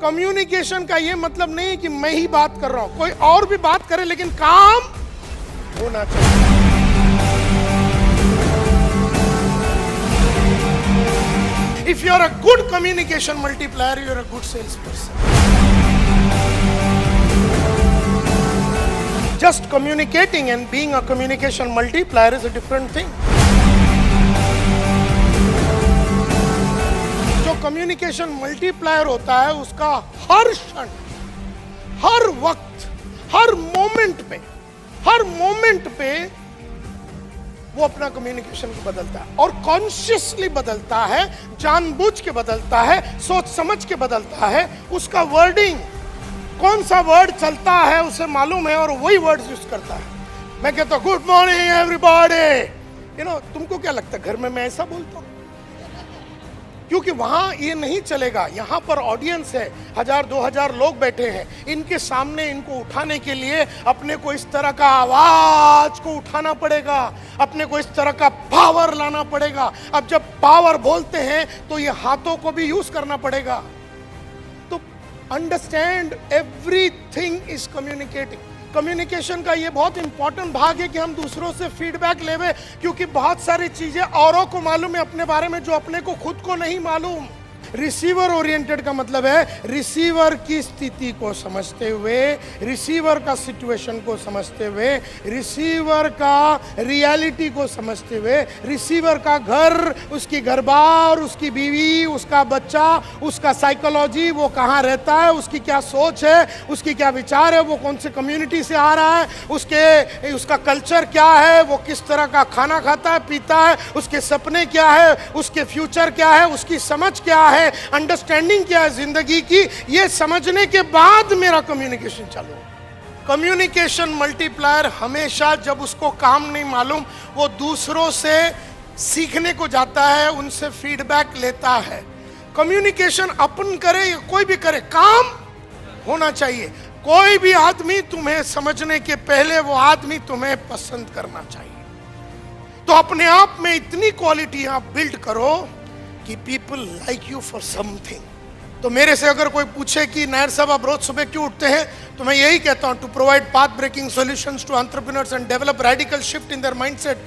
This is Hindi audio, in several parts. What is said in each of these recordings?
कम्युनिकेशन का ये मतलब नहीं है कि मैं ही बात कर रहा हूं, कोई और भी बात करे, लेकिन काम होना चाहिए। If you are a good communication multiplier, you are a good salesperson. Just communicating and being a communication multiplier is a different thing. जो communication multiplier होता है उसका हर क्षण, हर वक्त, हर मोमेंट पे वो अपना कम्युनिकेशन को बदलता है और कॉन्शियसली बदलता है, जानबूझ के बदलता है, सोच समझ के बदलता है। उसका वर्डिंग, कौन सा वर्ड चलता है उसे मालूम है और वही वर्ड्स यूज करता है। मैं कहता हूँ गुड मॉर्निंग एवरीबॉडी, तुमको क्या लगता है घर में मैं ऐसा बोलता हूँ? क्योंकि वहां ये नहीं चलेगा। यहाँ पर ऑडियंस है, 1000-2000 लोग बैठे हैं, इनके सामने इनको उठाने के लिए अपने को इस तरह का आवाज को उठाना पड़ेगा, अपने को इस तरह का पावर लाना पड़ेगा। अब जब पावर बोलते हैं तो ये हाथों को भी यूज करना पड़ेगा। तो understand, everything is communicating. Communication का ये बहुत इंपॉर्टेंट भाग है कि हम दूसरों से फीडबैक लेवे, क्योंकि बहुत सारी चीजें औरों को मालूम है अपने बारे में जो अपने को खुद को नहीं मालूम। रिसीवर ओरिएंटेड का मतलब है रिसीवर की स्थिति को समझते हुए, रिसीवर का सिचुएशन को समझते हुए, रिसीवर का रियलिटी को समझते हुए, रिसीवर का घर, उसकी घर-बार, उसकी बीवी, उसका बच्चा, उसका साइकोलॉजी, वो कहाँ रहता है, उसकी क्या सोच है, उसकी क्या विचार है, वो कौन से कम्युनिटी से आ रहा है, उसका कल्चर क्या है, वो किस तरह का खाना खाता है पीता है, उसके सपने क्या है, उसके फ्यूचर क्या है, उसकी समझ क्या है, अंडरस्टैंडिंग क्या है जिंदगी की, ये समझने के बाद मेरा कम्युनिकेशन चालू हो। कम्युनिकेशन मल्टीप्लायर हमेशा, जब उसको काम नहीं मालूम, वो दूसरों से सीखने को जाता है, उनसे फीडबैक लेता है। कम्युनिकेशन अपन करे या कोई भी करे, काम होना चाहिए। कोई भी आदमी तुम्हें समझने के पहले वो आदमी तुम्हें पसंद करना चाहिए। तो अपने आप में इतनी क्वालिटी आप बिल्ड करो कि people like you for something. तो मेरे से अगर कोई पूछे कि नायर साहब आप रोज सुबह क्यों उठते हैं, तो मैं यही कहता हूं, to provide path breaking solutions to entrepreneurs and develop radical shift in their mindset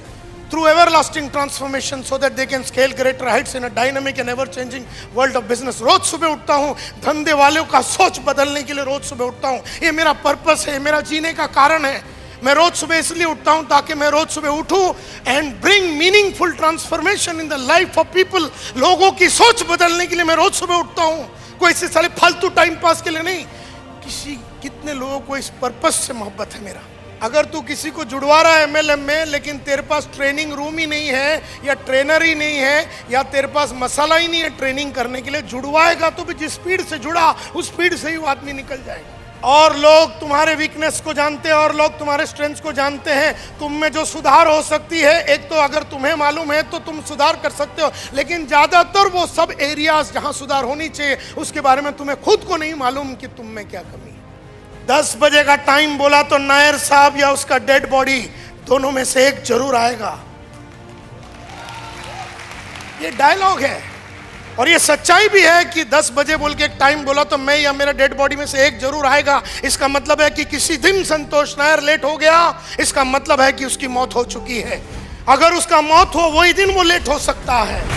through everlasting transformation so that they can scale greater heights in a dynamic and ever changing world of business. रोज सुबह उठता हूं धंधे वालों का सोच बदलने के लिए, रोज सुबह उठता हूं। ये मेरा पर्पस है, मेरा जीने का कारण है। मैं रोज सुबह इसलिए उठता हूं ताकि मैं रोज सुबह उठूं and bring meaningful transformation in the life of people. लोगों की सोच बदलने के लिए मैं रोज सुबह उठता हूं, कोई इससे साले फालतू टाइम पास के लिए नहीं। कितने लोगों को इस पर्पस से मोहब्बत है मेरा। अगर तू किसी को जुड़वा रहा है MLM में, लेकिन तेरे पास ट्रेनिंग रूम ही नहीं है या ट्रेनर ही नहीं है या तेरे पास मसाला ही नहीं है ट्रेनिंग करने के लिए, जुड़वाएगा तो भी जिस स्पीड से जुड़ा उस स्पीड से ही वो आदमी निकल जाएगा। और लोग तुम्हारे वीकनेस को जानते हैं और लोग तुम्हारे स्ट्रेंथ को जानते हैं। तुम में जो सुधार हो सकती है, एक तो अगर तुम्हें मालूम है तो तुम सुधार कर सकते हो, लेकिन ज्यादातर वो सब एरियाज जहां सुधार होनी चाहिए उसके बारे में तुम्हें खुद को नहीं मालूम कि तुम में क्या कमी है। 10 बजे का टाइम बोला तो नायर साहब या उसका डेड बॉडी, दोनों में से एक जरूर आएगा। ये डायलॉग है और ये सच्चाई भी है कि 10 बजे बोल के एक टाइम बोला तो मैं या मेरा डेड बॉडी में से एक जरूर आएगा। इसका मतलब है कि किसी दिन संतोष नायर लेट हो गया, इसका मतलब है कि उसकी मौत हो चुकी है। अगर उसका मौत हो वही दिन वो लेट हो सकता है।